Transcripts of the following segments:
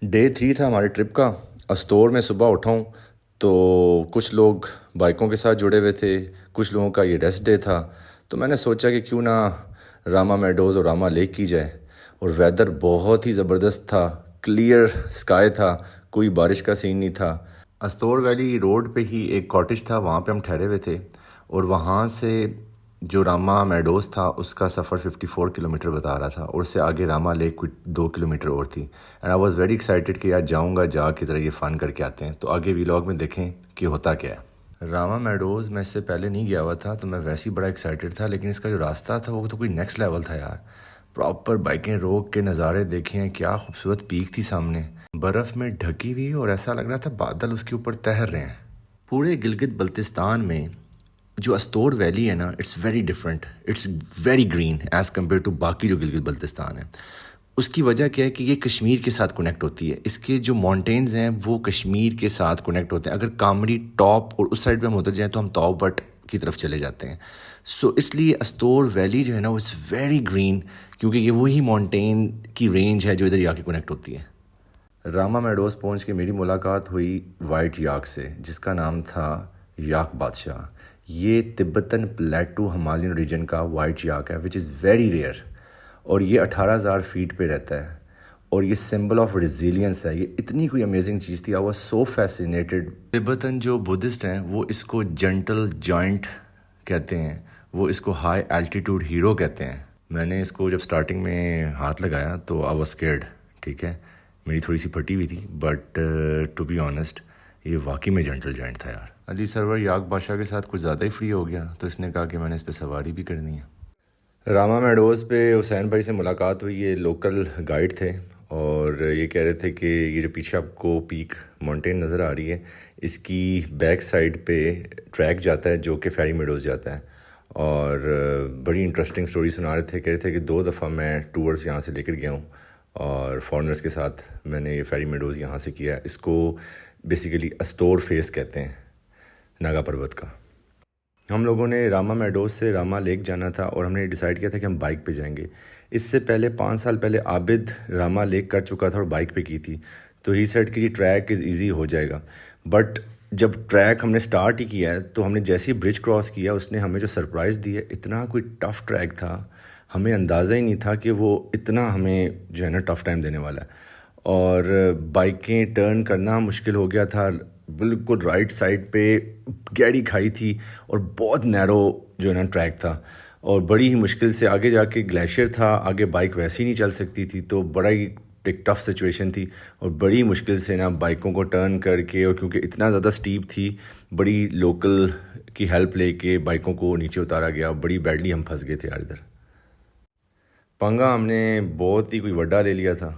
Day 3 था हमारे trip का। अस्तोर में सुबह उठा हूँ तो कुछ लोग बाइकों के साथ जुड़े हुए थे, कुछ लोगों का ये रेस्ट डे था। तो मैंने सोचा कि क्यों ना रामा मेडोज़ और रामा लेक की जाए। और वेदर बहुत ही ज़बरदस्त था, क्लियर स्काई था, कोई बारिश का सीन नहीं था। अस्तोर वैली रोड पे ही एक कॉटेज था, वहाँ पे हम ठहरे हुए थे। और वहाँ से जो रामा मेडोज़ था उसका सफ़र 54 किलोमीटर बता रहा था, और उससे आगे रामा लेक कुछ 2 किलोमीटर और थी। And I was very excited कि यार जाऊँगा, जाके ज़रा ये फ़न करके आते हैं। तो आगे व्लॉग में देखें कि होता क्या है। रामा मेडोज़ मैं इससे पहले नहीं गया हुआ था, तो मैं वैसे ही बड़ा एक्साइटेड था, लेकिन इसका जो रास्ता था वो तो कोई नेक्स्ट लेवल था यार। प्रॉपर बाइकें रोक के नज़ारे देखे, क्या खूबसूरत पीक थी सामने, बर्फ़ में ढकी हुई, और ऐसा लग रहा था बादल उसके ऊपर तैर रहे हैं। पूरे गिलगित बल्तिस्तान में जो अस्तोर वैली है ना, it's very different, it's very green as compare to बाकी जो गिलगित बल्तिस्तान है। उसकी वजह क्या है कि ये कश्मीर के साथ कनेक्ट होती है। इसके जो माउंटेन्स हैं वो कश्मीर के साथ कनेक्ट होते हैं। अगर कामरी टॉप और उस साइड पे हम उतर जाएँ तो हम तौब बट की तरफ चले जाते हैं। सो इसलिए अस्तोर वैली जो है ना वो इज़ वेरी ग्रीन, क्योंकि ये वही माउंटेन की रेंज है जो इधर जाके कनेक्ट होती है। रामा मेडोज़ पहुंच के मेरी मुलाकात हुई वाइट याक से, जिसका नाम था याक बादशाह। ये तिब्बतन प्लेटू हिमालयन रीजन का वाइट याक है, विच इज़ वेरी रेयर। और ये 18,000 फीट पे रहता है, और ये सिंबल ऑफ रिजिलियंस है। ये इतनी कोई अमेजिंग चीज़ थी, I was so fascinated. Tibetan जो बुद्धिस्ट हैं वो इसको जेंटल जॉइंट कहते हैं, वो इसको हाई एल्टीट्यूड हीरो कहते हैं। मैंने इसको जब स्टार्टिंग में हाथ लगाया तो आई वाज स्केर्ड, ठीक है, मेरी थोड़ी सी फटी हुई थी, बट टू बी ऑनेस्ट ये वाकई में जेंटल जॉइंट था यार। अली सरवर याक बादशाह के साथ कुछ ज़्यादा ही फ्री हो गया, तो इसने कहा कि मैंने इस पर सवारी भी करनी है। रामा मेडोज़ पे हुसैन भाई से मुलाकात हुई। ये लोकल गाइड थे, और ये कह रहे थे कि ये जो पीछे आपको पीक माउंटेन नज़र आ रही है, इसकी बैक साइड पे ट्रैक जाता है जो कि फेरी मेडोज़ जाता है। और बड़ी इंटरेस्टिंग स्टोरी सुना रहे थे। कह रहे थे कि 2 दफ़ा मैं टूर्स यहाँ से लेकर गया हूँ, और फॉरेनर्स के साथ मैंने ये फेरी मेडोज़ यहाँ से किया। इसको बेसिकली अस्तोर फेस कहते हैं, नागा पर्वत का। हम लोगों ने रामा मेडोज़ से रामा लेक जाना था, और हमने डिसाइड किया था कि हम बाइक पे जाएंगे। इससे पहले 5 साल पहले आबिद रामा लेक कर चुका था और बाइक पे की थी, तो ही सेड कि ये ट्रैक इज़ ईजी हो जाएगा। बट जब ट्रैक हमने स्टार्ट ही किया है, तो हमने जैसे ही ब्रिज क्रॉस किया उसने हमें जो सरप्राइज़ दी है, इतना कोई टफ़ ट्रैक था, हमें अंदाज़ा ही नहीं था कि वो इतना हमें जो है ना टफ़ टाइम देने वाला है। और बाइकें टर्न करना मुश्किल हो गया था। बिल्कुल राइट साइड पे गहरी खाई थी, और बहुत नैरो जो है ना ट्रैक था, और बड़ी ही मुश्किल से आगे जाके ग्लेशियर था। आगे बाइक वैसे ही नहीं चल सकती थी, तो बड़ा ही एक टफ़ सिचुएशन थी। और बड़ी मुश्किल से ना बाइकों को टर्न करके, और क्योंकि इतना ज़्यादा स्टीप थी, बड़ी लोकल की हेल्प लेके बाइकों को नीचे उतारा गया। बड़ी बैडली हम फंस गए थे यार इधर। पंगा हमने बहुत ही कोई वड्डा ले लिया था,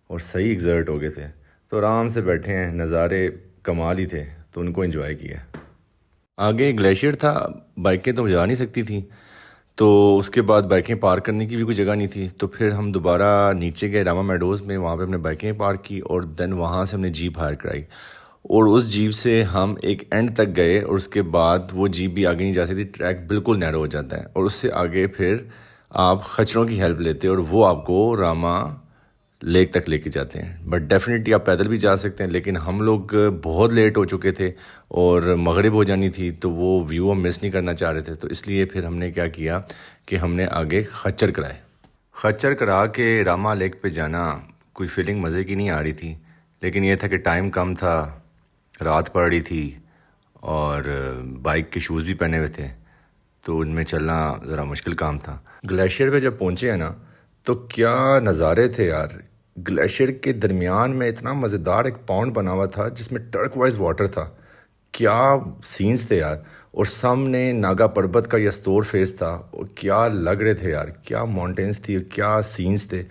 और सही एग्जर्ट हो गए थे। तो आराम से बैठे हैं, नज़ारे कमाल ही थे, तो उनको एंजॉय किया। आगे ग्लेशियर था, बाइकें तो जा नहीं सकती थी, तो उसके बाद बाइकें पार्क करने की भी कोई जगह नहीं थी। तो फिर हम दोबारा नीचे गए रामा मेडोज़ में, वहाँ पे हमने बाइकें पार्क की, और देन वहाँ से हमने जीप हायर कराई, और उस जीप से हम एक एंड तक गए। और उसके बाद वो जीप भी आगे नहीं जा सकती, ट्रैक बिल्कुल नैरो हो जाता है, और उससे आगे फिर आप खच्चरों की हेल्प लेते हैं, और वो आपको रामा लेक तक लेके जाते हैं। बट डेफिनेटली आप पैदल भी जा सकते हैं, लेकिन हम लोग बहुत लेट हो चुके थे और मगरिब हो जानी थी, तो वो व्यू हम मिस नहीं करना चाह रहे थे। तो इसलिए फिर हमने क्या किया कि हमने आगे खच्चर कराए। खच्चर करा के रामा लेक पे जाना कोई फीलिंग मज़े की नहीं आ रही थी, लेकिन यह था कि टाइम कम था, रात पड़ रही थी, और बाइक के शूज़ भी पहने हुए थे, तो उनमें चलना ज़रा मुश्किल काम था। ग्लेशियर पे जब पहुँचे हैं ना, तो क्या नज़ारे थे यार। ग्लेशियर के दरमियान में इतना मज़ेदार एक पॉन्ड बना हुआ था जिसमें टर्कवाइज वाटर था। क्या सीन्स थे यार। और सामने नागा पर्वत का ये स्टोर फेस था, और क्या लग रहे थे यार, क्या माउंटेन्स थी, क्या सीन्स थे।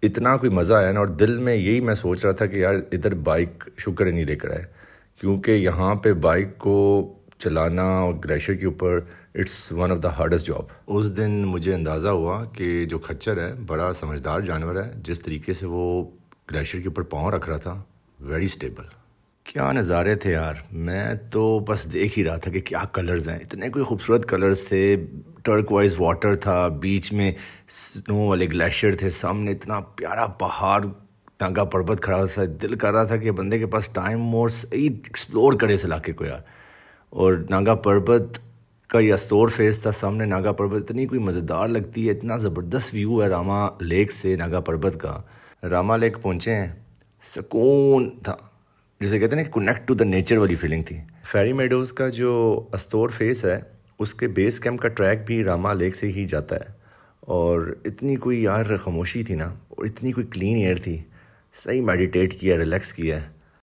इतना कोई मज़ा आया ना, और दिल में यही मैं सोच रहा था कि यार इधर बाइक शुक्र नहीं लेकर आए, क्योंकि यहाँ पे बाइक को चलाना और ग्लेशियर के ऊपर it's one of the hardest job. उस दिन मुझे अंदाज़ा हुआ कि जो खच्चर है बड़ा समझदार जानवर है। जिस तरीके से वो ग्लेशियर के ऊपर पाँव रख रहा था, वेरी स्टेबल। क्या नज़ारे थे यार, मैं तो बस देख ही रहा था कि क्या कलर्स हैं, इतने कोई खूबसूरत कलर्स थे। टर्कवाइज वाटर था, बीच में स्नो वाले ग्लेशियर थे, सामने इतना प्यारा पहाड़ नागा पर्वत खड़ा था, दिल कर रहा था कि बंदे के पास टाइम और सही एक्सप्लोर करे इस इलाके को यार। और नागा पर्वत का ये अस्तोर फेस था सामने। नागा पर्वत इतनी कोई मज़ेदार लगती है, इतना ज़बरदस्त व्यू है रामा लेक से नागा पर्वत का। रामा लेक पहुँचे हैं, सुकून था, जिसे कहते हैं ना कनेक्ट टू द नेचर वाली फीलिंग थी। फेरी मेडोज़ का जो अस्तोर फेस है उसके बेस कैंप का ट्रैक भी रामा लेक से ही जाता है। और इतनी कोई यार खामोशी थी ना, और इतनी कोई क्लीन एयर थी, सही मेडिटेट किया, रिलैक्स किया है।